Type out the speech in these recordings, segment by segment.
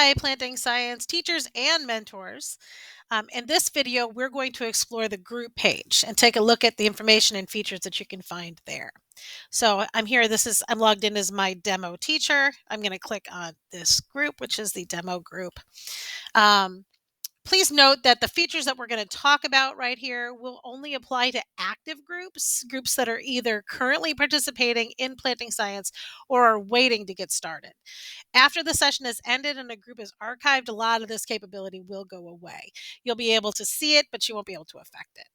Hi, Planting Science teachers and mentors. In this video, we're going to explore the group page and take a look at the information and features that you can find there. So I'm here, I'm logged in as my demo teacher. I'm going to click on this group, which is the demo group. Um, Please note that the features that we're going to talk about right here will only apply to active groups that are either currently participating in planting science or are waiting to get started. After the session is ended and a group is archived, a lot of this capability will go away. You'll be able to see it, but you won't be able to affect it.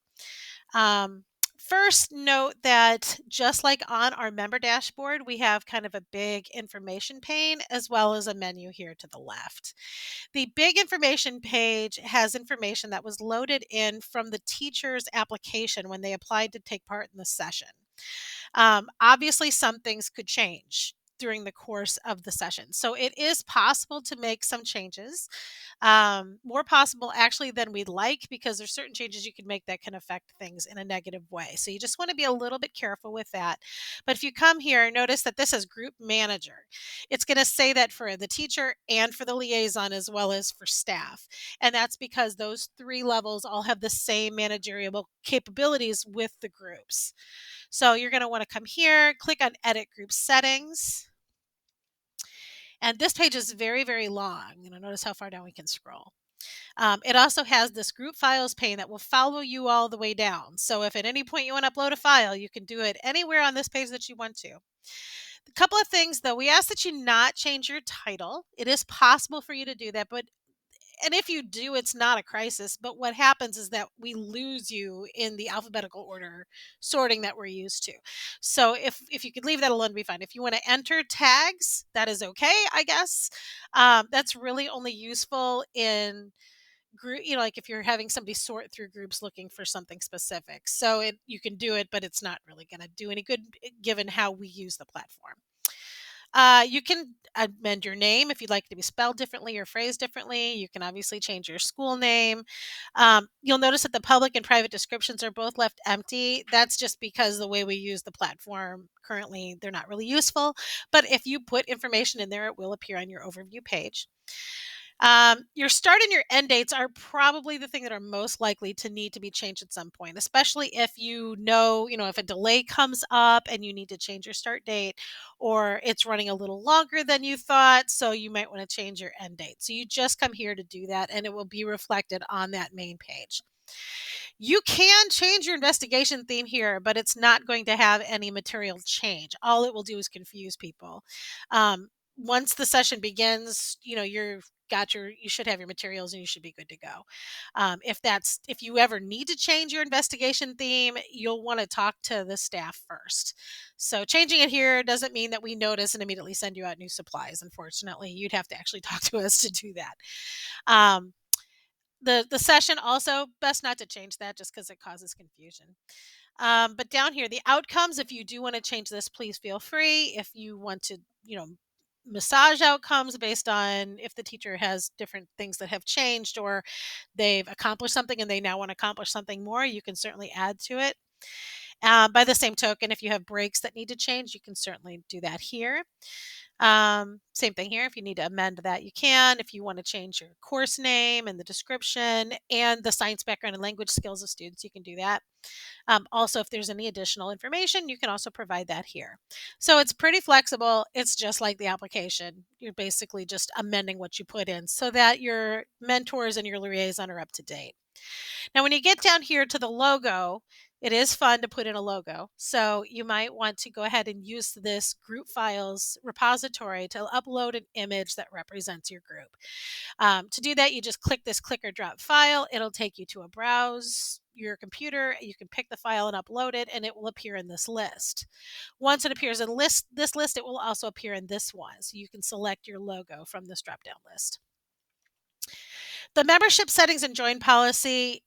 First, note that just like on our member dashboard, we have kind of a big information pane as well as a menu here to the left. The big information page has information that was loaded in from the teacher's application when they applied to take part in the session. Obviously, some things could change during the course of the session. So it is possible to make some changes, more possible actually than we'd like, because there's certain changes you can make that can affect things in a negative way. So you just want to be a little bit careful with that. But if you come here, notice that this is group manager. It's going to say that for the teacher and for the liaison as well as for staff. And that's because those three levels all have the same managerial capabilities with the groups. So you're going to want to come here, click on Edit Group Settings. And this page is very, very long. Notice how far down we can scroll. It also has this group files pane that will follow you all the way down. So if at any point you want to upload a file, you can do it anywhere on this page that you want to. A couple of things though, we ask that you not change your title. It is possible for you to do that, and if you do, it's not a crisis. But what happens is that we lose you in the alphabetical order sorting that we're used to. So if you could leave that alone, be fine. If you want to enter tags, that is okay, I guess. That's really only useful in group, like if you're having somebody sort through groups looking for something specific. So you can do it, but it's not really going to do any good given how we use the platform. You can amend your name if you'd like it to be spelled differently or phrased differently. You can obviously change your school name. You'll notice that the public and private descriptions are both left empty. That's just because the way we use the platform currently, they're not really useful. But if you put information in there, it will appear on your overview page. Your start and your end dates are probably the thing that are most likely to need to be changed at some point, especially if if a delay comes up and you need to change your start date, or it's running a little longer than you thought. So you might want to change your end date. So you just come here to do that and it will be reflected on that main page. You can change your investigation theme here, but it's not going to have any material change. All it will do is confuse people. Once the session begins, you should have your materials and you should be good to go. If you ever need to change your investigation theme, you'll want to talk to the staff first. So changing it here doesn't mean that we notice and immediately send you out new supplies. Unfortunately, you'd have to actually talk to us to do that. Um, the session also, best not to change that just because it causes confusion. But down here, the outcomes, if you do want to change this, please feel free. If you want to, massage outcomes based on if the teacher has different things that have changed or they've accomplished something and they now want to accomplish something more, you can certainly add to it. By the same token, if you have breaks that need to change, you can certainly do that here. Same thing here. If you need to amend that, you can. If you want to change your course name and the description and the science background and language skills of students, you can do that. Also, if there's any additional information, you can also provide that here. So it's pretty flexible. It's just like the application. You're basically just amending what you put in so that your mentors and your liaison are up to date. Now, when you get down here to the logo, it is fun to put in a logo. So you might want to go ahead and use this group files repository to upload an image that represents your group. To do that, you just click this click or drop file. It'll take you to a browse your computer. You can pick the file and upload it, and it will appear in this list. Once it appears in this list, it will also appear in this one. So you can select your logo from this drop-down list. The membership settings and join policy,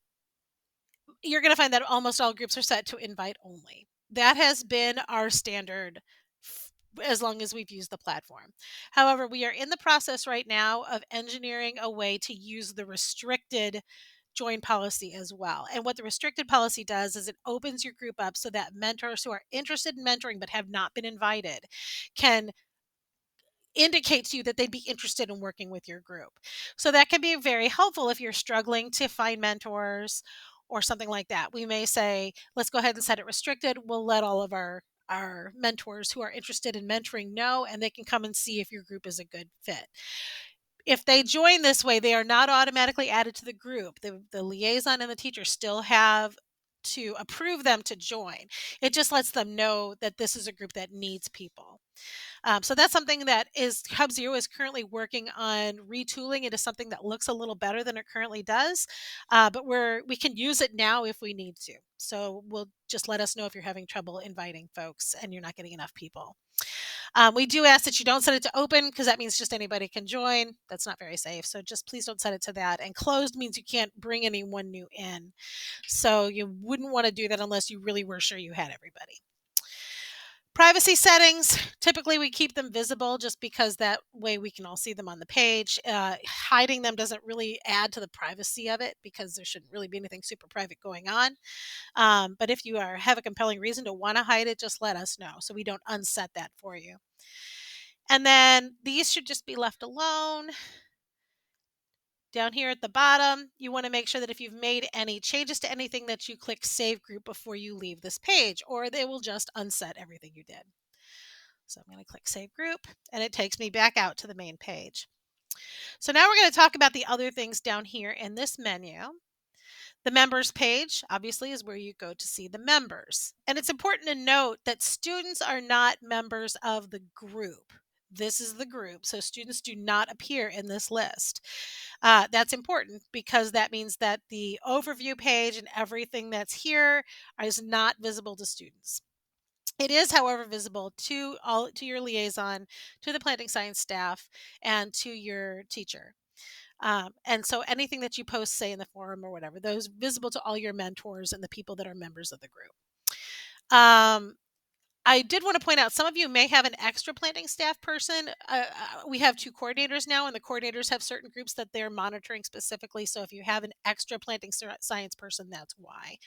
you're going to find that almost all groups are set to invite only. That has been our standard as long as we've used the platform. However, we are in the process right now of engineering a way to use the restricted join policy as well. And what the restricted policy does is it opens your group up so that mentors who are interested in mentoring but have not been invited can indicate to you that they'd be interested in working with your group. So that can be very helpful if you're struggling to find mentors or something like that. We may say, let's go ahead and set it restricted. We'll let all of our mentors who are interested in mentoring know, and they can come and see if your group is a good fit. If they join this way, they are not automatically added to the group. The liaison and the teacher still have to approve them to join. It just lets them know that this is a group that needs people. So that's something that is Hub Zero is currently working on retooling into something that looks a little better than it currently does. But we can use it now if we need to. So we'll just let us know if you're having trouble inviting folks and you're not getting enough people. We do ask that you don't set it to open because that means just anybody can join. That's not very safe. So just please don't set it to that. And closed means you can't bring anyone new in. So you wouldn't want to do that unless you really were sure you had everybody. Privacy settings, typically we keep them visible just because that way we can all see them on the page. Hiding them doesn't really add to the privacy of it because there shouldn't really be anything super private going on. But if you have a compelling reason to want to hide it, just let us know so we don't unset that for you. And then these should just be left alone. Down here at the bottom, you want to make sure that if you've made any changes to anything that you click Save Group before you leave this page, or they will just unset everything you did. So I'm going to click Save Group, and it takes me back out to the main page. So now we're going to talk about the other things down here in this menu. The members page, obviously, is where you go to see the members. And it's important to note that students are not members of the group. This is the group, so students do not appear in this list. That's important because that means that the overview page and everything that's here is not visible to students. It is, however, visible to your liaison, to the planting science staff, and to your teacher. And so anything that you post, say in the forum or whatever, those visible to all your mentors and the people that are members of the group. Um, I did want to point out some of you may have an extra planting staff person. We have 2 coordinators now, and the coordinators have certain groups that they're monitoring specifically. So if you have an extra planting science person, that's why.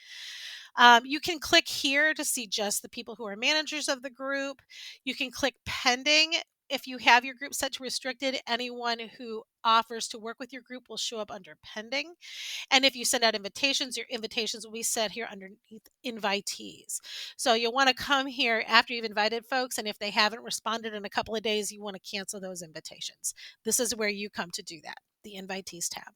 You can click here to see just the people who are managers of the group. You can click pending. If you have your group set to restricted, anyone who offers to work with your group will show up under pending. And if you send out invitations, your invitations will be set here underneath invitees. So you'll want to come here after you've invited folks. And if they haven't responded in a couple of days, you want to cancel those invitations. This is where you come to do that, the invitees tab.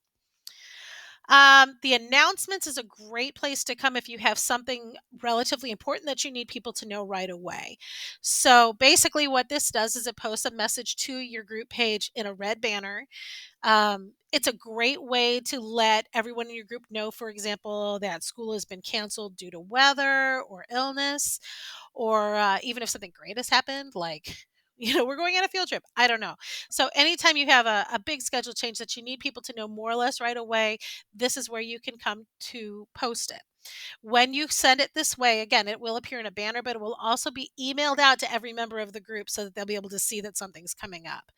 The announcements is a great place to come if you have something relatively important that you need people to know right away. So basically, what this does is it posts a message to your group page in a red banner. It's a great way to let everyone in your group know, for example, that school has been canceled due to weather or illness, or even if something great has happened, like we're going on a field trip. I don't know. So anytime you have a big schedule change that you need people to know more or less right away, this is where you can come to post it. When you send it this way, again, it will appear in a banner, but it will also be emailed out to every member of the group so that they'll be able to see that something's coming up.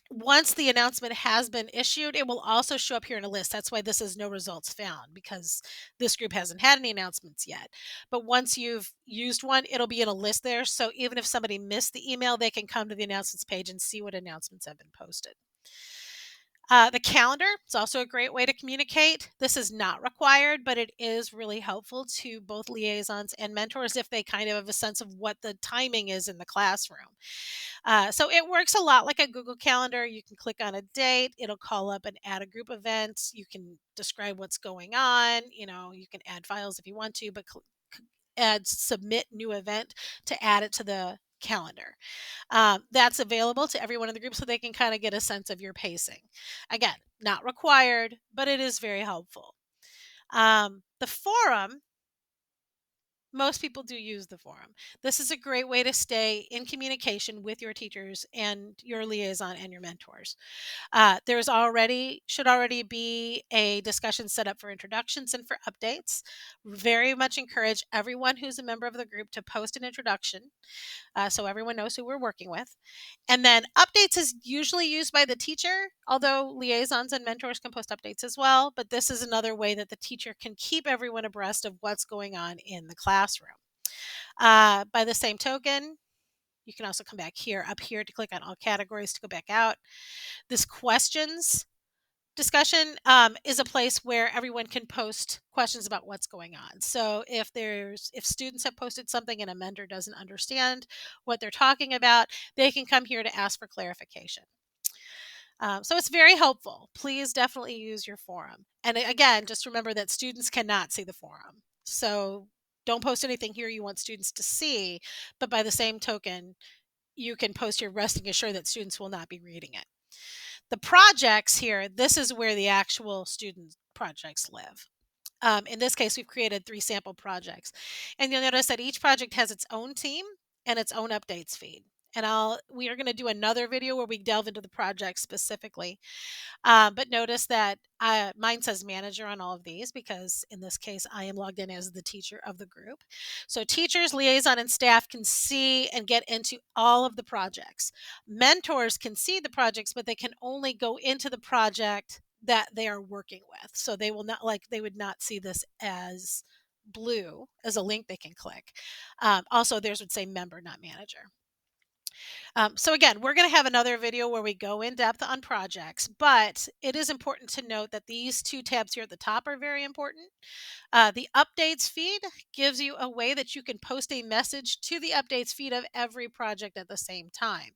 Once the announcement has been issued, it will also show up here in a list. That's why this is no results found, because this group hasn't had any announcements yet. But once you've used one, it'll be in a list there. So even if somebody missed the email, they can come to the announcements page and see what announcements have been posted. The calendar is also a great way to communicate. This is not required, but it is really helpful to both liaisons and mentors if they kind of have a sense of what the timing is in the classroom. So it works a lot like a Google Calendar. You can click on a date, it'll call up and add a group event. You can describe what's going on. You can add files if you want to, but add submit new event to add it to the calendar. That's available to everyone in the group so they can kind of get a sense of your pacing. Again, not required, but it is very helpful. The forum, most people do use the forum. This is a great way to stay in communication with your teachers and your liaison and your mentors. Should already be a discussion set up for introductions and for updates. Very much encourage everyone who's a member of the group to post an introduction so everyone knows who we're working with. And then updates is usually used by the teacher, although liaisons and mentors can post updates as well. But this is another way that the teacher can keep everyone abreast of what's going on in the classroom. By the same token, You can also come back here, up here to click on all categories to go back out. This questions discussion is a place where everyone can post questions about what's going on. So if students have posted something and a mentor doesn't understand what they're talking about, they can come here to ask for clarification. So it's very helpful. Please definitely use your forum. And again, just remember that students cannot see the forum. So don't post anything here you want students to see, but by the same token, you can post here resting assured that students will not be reading it. The projects here, this is where the actual student projects live. In this case, we've created 3 sample projects. And you'll notice that each project has its own team and its own updates feed. And we are going to do another video where we delve into the project specifically. But notice that mine says manager on all of these because in this case, I am logged in as the teacher of the group. So teachers, liaison, and staff can see and get into all of the projects. Mentors can see the projects, but they can only go into the project that they are working with. So they will not they would not see this as blue as a link they can click. Also, theirs would say member, not manager. So again, we're going to have another video where we go in depth on projects, but it is important to note that these 2 tabs here at the top are very important. The updates feed gives you a way that you can post a message to the updates feed of every project at the same time.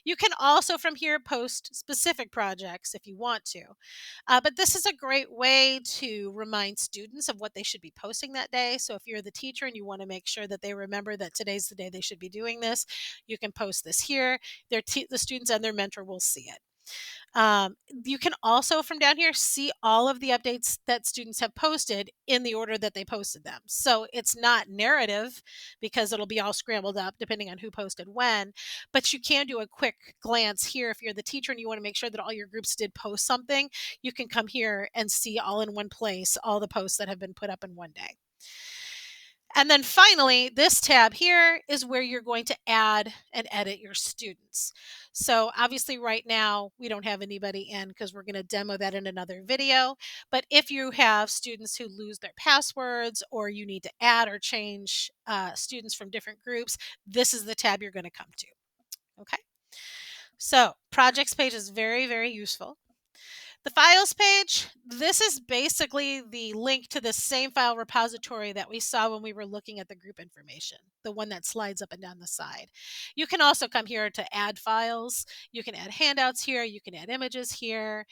You can also from here post specific projects if you want to. But this is a great way to remind students of what they should be posting that day. So if you're the teacher and you want to make sure that they remember that today's the day they should be doing this, you can post this here. The students and their mentor will see it. You can also from down here see all of the updates that students have posted in the order that they posted them. So it's not narrative because it'll be all scrambled up depending on who posted when, but you can do a quick glance here. If you're the teacher and you want to make sure that all your groups did post something, you can come here and see all in one place all the posts that have been put up in one day. And then finally, this tab here is where you're going to add and edit your students. So obviously right now we don't have anybody in because we're going to demo that in another video. But if you have students who lose their passwords or you need to add or change students from different groups, this is the tab you're going to come to. Okay. So projects page is very, very useful. The files page, this is basically the link to the same file repository that we saw when we were looking at the group information, the one that slides up and down the side. You can also come here to add files. You can add handouts here. You can add images here.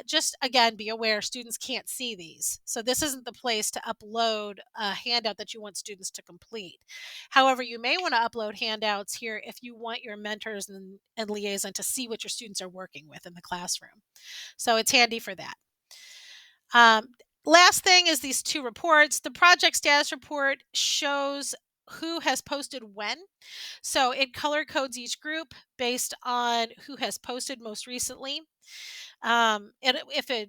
Just again, be aware students can't see these. So this isn't the place to upload a handout that you want students to complete. However, you may want to upload handouts here if you want your mentors and liaison to see what your students are working with in the classroom. So it's handy for that. Last thing is these 2 reports. The project status report shows who has posted when. So it color codes each group based on who has posted most recently. And if the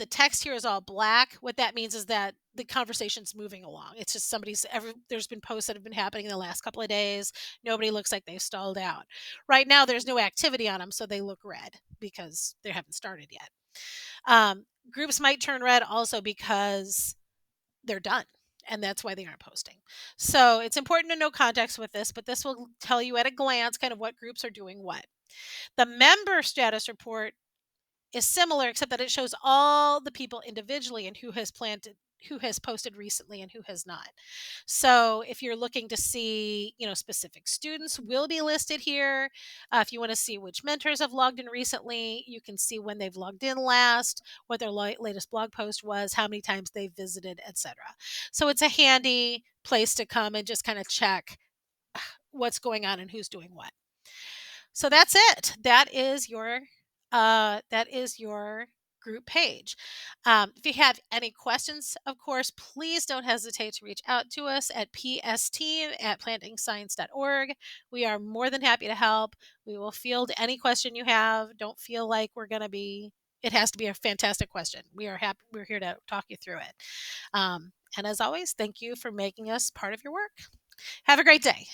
text here is all black, what that means is that the conversation's moving along. It's just there's been posts that have been happening in the last couple of days. Nobody looks like they've stalled out. Right now, there's no activity on them, so they look red because they haven't started yet. Groups might turn red also because they're done and that's why they aren't posting. So it's important to know context with this, but this will tell you at a glance kind of what groups are doing what. The member status report is similar except that it shows all the people individually and who has posted recently and who has not. So if you're looking to see, specific students will be listed here. If you want to see which mentors have logged in recently, you can see when they've logged in last, what their latest blog post was, how many times they've visited, etc. So it's a handy place to come and just kind of check what's going on and who's doing what. So that's it. That is your group page. If you have any questions, of course, please don't hesitate to reach out to us at psteam@plantingscience.org. We are more than happy to help. We will field any question you have. Don't feel like it has to be a fantastic question. We're here to talk you through it. And as always, thank you for making us part of your work. Have a great day.